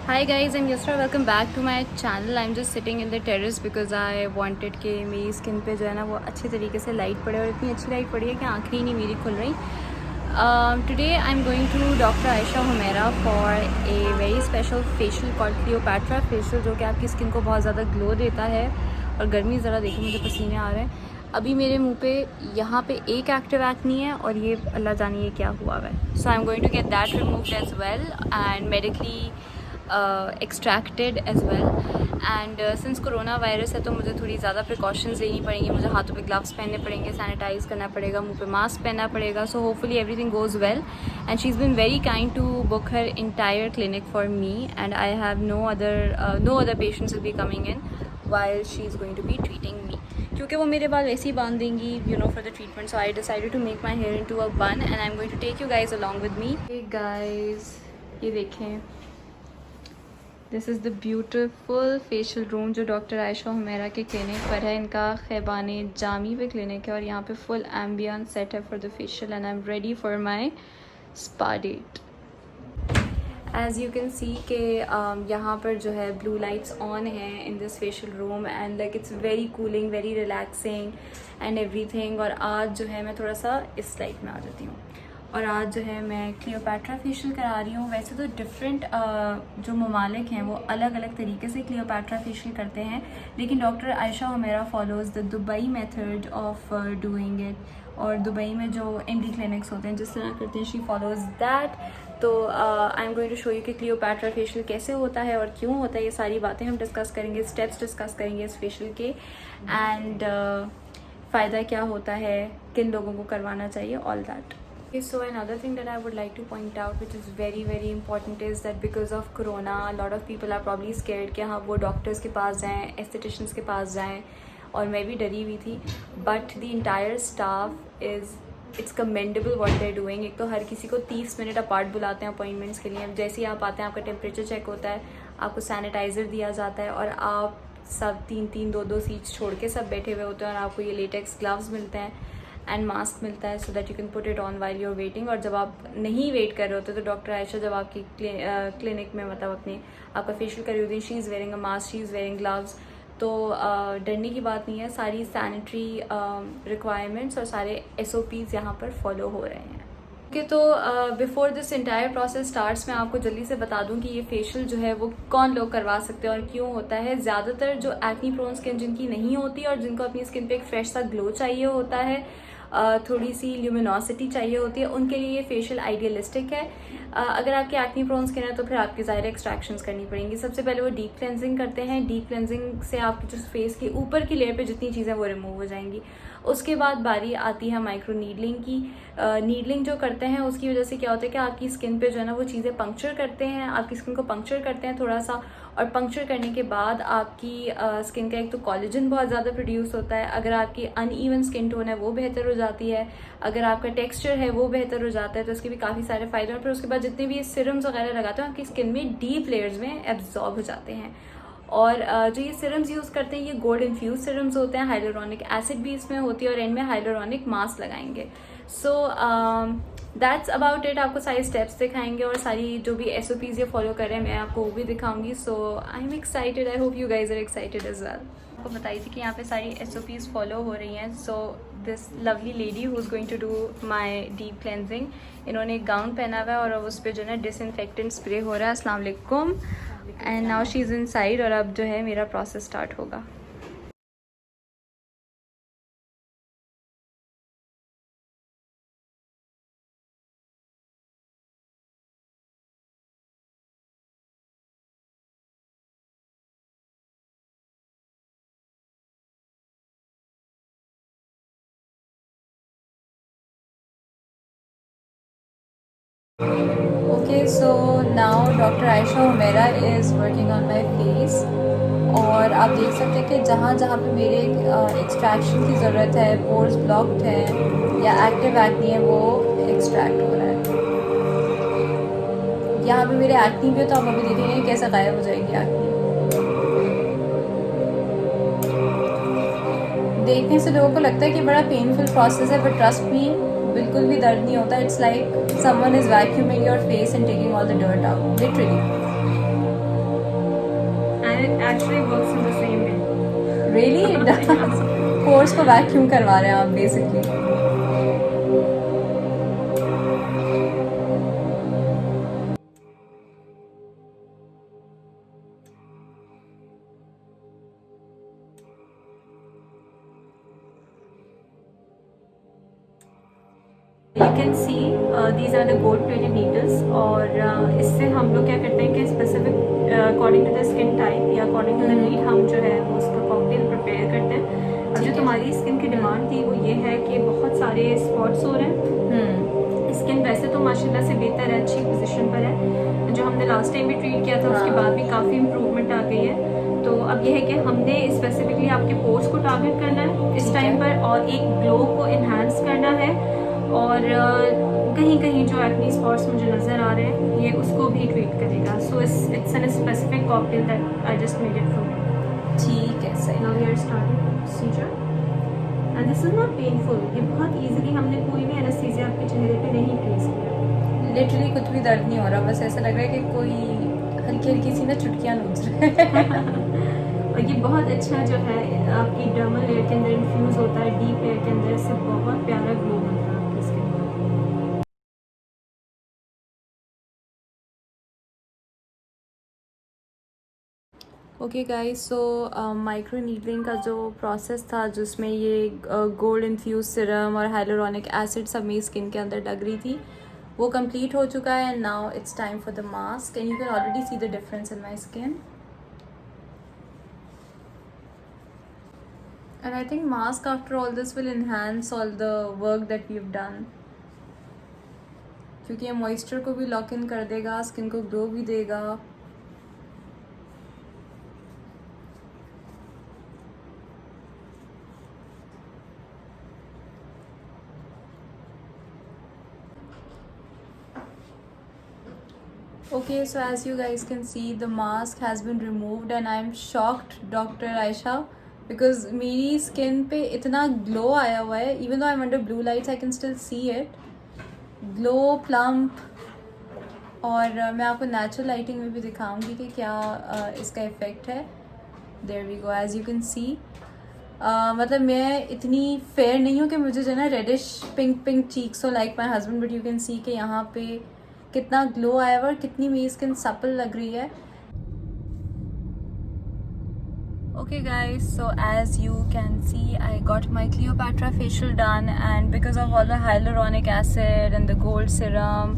Hi guys, I'm Yusra. Welcome back to my channel. I'm just sitting in the terrace because I wanted कि मेरी skin पे जो है ना वो अच्छे तरीके से लाइट पड़े और इतनी अच्छी लाइट पड़ी है कि आँखें ही नहीं मेरी खुल रही. Today I'm going to Dr. Aisha Humaira for a very special facial called Cleopatra facial जो कि आपकी स्किन को बहुत ज़्यादा ग्लो देता है. और गर्मी ज़रा देखो, मुझे पसीने आ रहे हैं. अभी मेरे मुंह पे यहाँ पे एक एक्टिव एक्नी है और ये अल्लाह जाने ये क्या हुआ है. So I am going to get that removed as well and medically extracted as well. And since corona virus है तो मुझे थोड़ी ज़्यादा प्रिकॉशंस लेनी पड़ेंगी. मुझे हाथों पे ग्लव्स पहनने पड़ेंगे, सैनिटाइज़ करना पड़ेगा, मुंह पे मास्क पहनना पड़ेगा. So hopefully everything goes well. And she is been very kind to book her entire clinic for me and I have no other patients will be coming in while she is going to be treating me. क्योंकि वो मेरे बाल वैसे ही बांध देंगी for the treatment. So I decided to make my hair into a bun and I'm going to take you guys along with me. Hey guys, ये देखें, this is the beautiful facial room जो doctor Ayesha Humaira के clinic पर है. इनका खैबाने जामी पे clinic है और यहाँ पे फुल एम्बियंस सेट है for the facial and I am ready for my spa date. As you can see के यहाँ पर जो है ब्लू लाइट्स ऑन हैं in this facial room and like it's very cooling, very relaxing and everything. और आज जो है मैं थोड़ा सा इस लाइट में आ जाती हूँ और आज जो है मैं क्लियोपैट्रा फेशियल करा रही हूँ. वैसे तो डिफरेंट जो ममालिक हैं वो अलग अलग तरीके से क्लियोपैट्रा फेशियल करते हैं, लेकिन doctor Ayesha Humaira follows the Dubai method of doing it. और दुबई में जो एमडी क्लिनिक्स होते हैं जिस तरह करते हैं, शी फॉलोज़ दैट. तो I am going to show you कि क्लियोपैट्रा फेशियल कैसे होता है और क्यों होता है. ये सारी बातें हम डिस्कस करेंगे, स्टेप्स डिस्कस करेंगे इस फेशियल के एंड फ़ायदा क्या होता है, किन लोगों को करवाना चाहिए, all that. So another thing that I would like to point out which is very important is that because of corona a lot of people are probably scared कि हाँ वो डॉक्टर्स के पास जाएँ, एस्थेटिशियंस के पास जाएँ, और मैं भी डरी हुई थी. But the entire staff it's commendable what they are doing. एक तो हर किसी को 30 मिनट अपार्ट बुलाते हैं अपॉइंटमेंट्स के लिए. जैसे ही आप आते हैं आपका टेम्परेचर चेक होता है, आपको सैनिटाइज़र दिया जाता है और आप सब 3-3 2-2 सीट्स छोड़ के सब बैठे हुए होते हैं और आपको ये लेटेक्स ग्लव्स मिलते हैं एंड मास्क मिलता है so that you can put it on while you're waiting. और जब आप नहीं वेट कर रहे होते तो डॉक्टर आयशा जब आपकी क्लिनिक में मतलब अपने आपका फेशियल कर रही होती है, she is wearing a mask, she is wearing gloves. तो डरने की बात नहीं है. सारी सैनिटरी रिक्वायरमेंट्स और सारे SOPs यहाँ पर फॉलो हो रहे हैं. ओके, तो before this entire process starts मैं आपको जल्दी से बता दूं कि ये फेशियल जो है वो कौन लोग करवा सकते हैं और क्यों होता है. ज़्यादातर जो एक्नी प्रोन स्किन जिनकी नहीं होती और जिनको अपनी स्किन पे एक फ्रेश सा ग्लो चाहिए होता है, थोड़ी सी ल्यूमिनोसिटी चाहिए होती है, उनके लिए ये फेशियल आइडियलिस्टिक है. अगर आपकी एक्नी प्रोन स्किन है तो फिर आपकी ज़ाहिर एक्सट्रैक्शंस करनी पड़ेंगी. सबसे पहले वो डीप क्लेंजिंग करते हैं. डीप क्लेंजिंग से आपकी जो फेस की ऊपर की लेयर पे जितनी चीज़ें वो रिमूव हो जाएंगी. उसके बाद बारी आती है माइक्रो नीडलिंग की. नीडलिंग जो करते हैं उसकी वजह से क्या होता है कि आपकी स्किन पे जो है ना वो चीज़ें पंक्चर करते हैं, आपकी स्किन को पंक्चर करते हैं थोड़ा सा. और पंक्चर करने के बाद आपकी स्किन का एक तो कोलेजन बहुत ज़्यादा प्रोड्यूस होता है. अगर आपकी अनइवन स्किन टोन है वो बेहतर हो जाती है, अगर आपका टेक्सचर है वो बेहतर हो जाता है. तो इसके भी काफ़ी सारे फ़ायदे हैं. फिर उसके बाद जितने भी सिरम्स वगैरह लगाते हैं आपकी स्किन में डीप लेयर्स में एब्जॉर्ब हो जाते हैं. और जो ये सिरम्स यूज़ करते हैं ये गोल्ड इन्फ्यूज सिरम्स होते हैं. हाइलोरॉनिक एसिड भी इसमें होती है और एंड में हाइलोरॉनिक मास्क लगाएंगे. So that's about it. आपको सारी स्टेप्स दिखाएंगे और सारी जो भी SOPs ये फॉलो कर रहे हैं मैं आपको वो भी दिखाऊंगी. So I am excited. I hope you guys are excited as well. आपको बताई थी कि यहाँ पे सारी SOPs फॉलो हो रही हैं. So this lovely lady who is going to do my deep cleansing, इन्होंने एक गाउन पहना हुआ है और उस पर जो है ना डिसइंफेक्टेंट स्प्रे हो रहा है. अस्सलाम वालेकुम. And now she is inside और अब जो है मेरा प्रोसेस स्टार्ट होगा. Okay, so now doctor Ayesha Humaira is working on my face. और आप देख सकते हैं कि जहाँ जहाँ पे मेरे एक्सट्रैक्शन की ज़रूरत है, पोर्स ब्लॉक्ड है या एक्टिव एक्नी है, वो एक्सट्रैक्ट हो रहा है. यहाँ पे मेरे एक्नी भी हो तो आप अभी देखेंगे कैसे गायब हो जाएगी एक्नी. देखने से लोगों को लगता है कि बड़ा पेनफुल प्रोसेस है, बट ट्रस्ट मी बिल्कुल भी दर्द नहीं होता. It's like someone is vacuuming your face and taking all the dirt out, literally. actually works in the same way. Really? It does. Pores को वैक्यूम करवा रहे हैं आप basically. You can see these are the gold plated needles और इससे हम लोग क्या करते हैं कि specific according to the skin type या अकॉर्डिंग टू द नीड हम जो है वो उसका कॉकटेल प्रिपेयर करते हैं. और जो तुम्हारी स्किन की डिमांड थी वो ये है कि बहुत सारे स्पॉट्स हो रहे हैं. स्किन वैसे तो माशाल्लाह से बेहतर है, अच्छी पोजीशन पर है. जो हमने लास्ट टाइम भी ट्रीट किया था उसके बाद भी काफ़ी इम्प्रूवमेंट आ गई है. तो अब ये है कि हमने स्पेसिफिकली आपके पोर्स को टारगेट करना है इस टाइम पर और एक ग्लो को इन्हांस करना है. और कहीं कहीं जो एक्ने स्पॉट्स मुझे नज़र आ रहे हैं ये उसको भी ट्रीट करेगा. So it's an specific cocktail that I just made it for you. ठीक है, सही. Now we are starting procedure and this is not painful. ये बहुत इजीली हमने कोई भी एनेस्थीसिया आपके चेहरे पे नहीं प्लेस किया. लिटरली कुछ भी दर्द नहीं हो रहा, बस ऐसा लग रहा है कि कोई हल्की हल्की सी ना चुटकियाँ नोच रहे हैं. और ये बहुत अच्छा जो है आपकी डर्मल लेयर के अंदर इन्फ्यूज़ होता है, डीप लेयर के अंदर. इससे बहुत प्यारा ग्लो बनता है आपकी स्किन पर. Okay guys, so micro needling का जो प्रोसेस था जिसमें ये गोल्ड इन्फ्यूज सिरम और हाइलुरोनिक एसिड सब मेरी स्किन के अंदर लग रही थी वो कंप्लीट हो चुका है. And now it's time for the mask and you can already see the difference in my skin. And I think mask after all this will enhance all the work that we've done. क्योंकि ये moisture को भी lock in कर देगा, skin को glow भी देगा. Okay, so as you guys can see, the mask has been removed and I am shocked, Dr. Aisha, because मेरी स्किन पे इतना ग्लो आया हुआ है. Even though I'm under blue lights, I can still see it. Glow, plump. और मैं आपको natural lighting में भी दिखाऊंगी कि क्या इसका इफ़ेक्ट है. There we go, as you can see. मतलब मैं इतनी फेयर नहीं हूँ कि मुझे जो है ना रेडिश पिंक चीक्स हो like my husband, but you can सी कि यहाँ पे कितना ग्लो आया हुआ और कितनी मेरी स्किन सपल लग रही है. Okay guys, so as you can see, I got my Cleopatra facial done and because of all the hyaluronic acid and the gold serum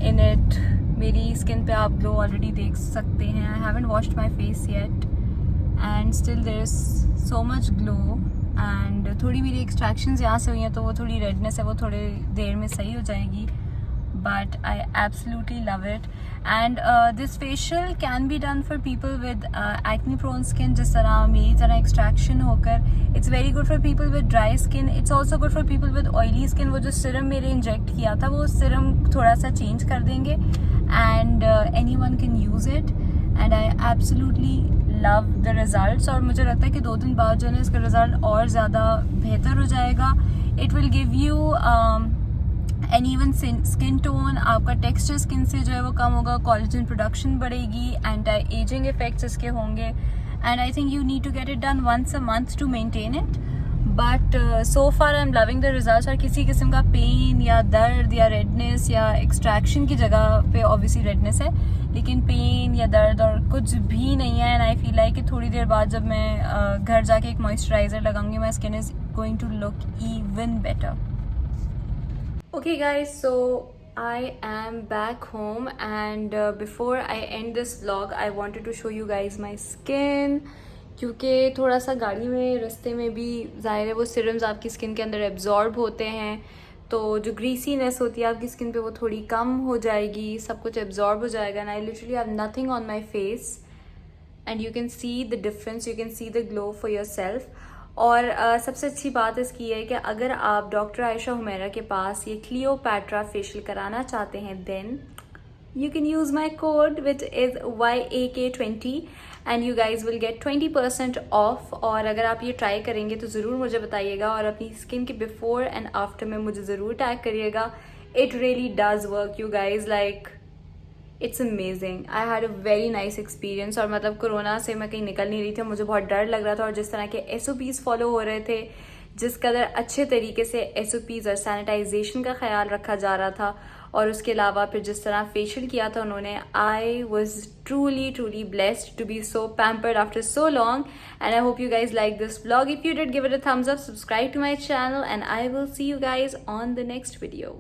in it, मेरी स्किन पे आप ग्लो ऑलरेडी देख सकते हैं. I haven't washed my face yet and still there is so much glow and थोड़ी मेरी extractions यहाँ से हुई हैं तो वो थोड़ी रेडनेस है वो थोड़ी देर में सही हो जाएगी. But I absolutely love it and this facial can be done for people with acne prone skin जिस तरह मेरी तरह extraction होकर. It's very good for people with dry skin. It's also good for people with oily skin. वो जो serum मेरे inject किया था वो serum थोड़ा सा change कर देंगे and anyone can use it and I absolutely love the results. और मुझे लगता है कि 2 दिन बाद जो है इसका result और ज़्यादा बेहतर हो जाएगा. It will give you and even skin tone, आपका टेक्सचर स्किन से जो है वो कम होगा, कोलेजन प्रोडक्शन बढ़ेगी, एंटी एजिंग इफेक्ट्स इसके होंगे and I think you need to get it done once a month to maintain it. But so far I am loving the results. और किसी किस्म का पेन या दर्द या रेडनेस या एक्सट्रैक्शन की जगह पे ऑब्वियसली रेडनेस है लेकिन पेन या दर्द और कुछ भी नहीं है. एंड आई फील लाइक कि थोड़ी देर बाद जब मैं घर जाके एक मॉइस्चराइज़र लगाऊंगी my skin is going to look even better. Okay guys, so I am back home and before I end this vlog I wanted to show you guys my skin क्योंकि थोड़ा सा गाड़ी में रास्ते में भी ज़ाहिर है वो सिरम्स आपकी स्किन के अंदर एब्जॉर्ब होते हैं तो जो ग्रीसीनेस होती है आपकी स्किन पे वो थोड़ी कम हो जाएगी, सब कुछ एब्जॉर्ब हो जाएगा. And I literally have nothing on my face and you can see the difference, you can see the glow for your self. और सबसे अच्छी बात इसकी है कि अगर आप डॉक्टर आयशा हुमैरा के पास ये क्लियोपैट्रा फेशियल कराना चाहते हैं then you can use my code which is YAK20 and you guys will get 20% off. और अगर आप ये ट्राई करेंगे तो ज़रूर मुझे बताइएगा और अपनी स्किन के बिफोर एंड आफ्टर में मुझे ज़रूर टैग करिएगा. It really does work you guys. Like it's amazing. I had a very nice experience. और मतलब कोरोना से मैं कहीं निकल नहीं रही थी, मुझे बहुत डर लग रहा था. और जिस तरह के SOPs फॉलो हो रहे थे, जिस कदर अच्छे तरीके से SOPs और सैनिटाइजेशन का ख्याल रखा जा रहा था, और उसके अलावा फिर जिस तरह फेशियल किया था उन्होंने, I was truly blessed to be so pampered after so long. And I hope you guys like this vlog. If you did, give it a thumbs up, subscribe to my channel, and I will see you guys on the next video.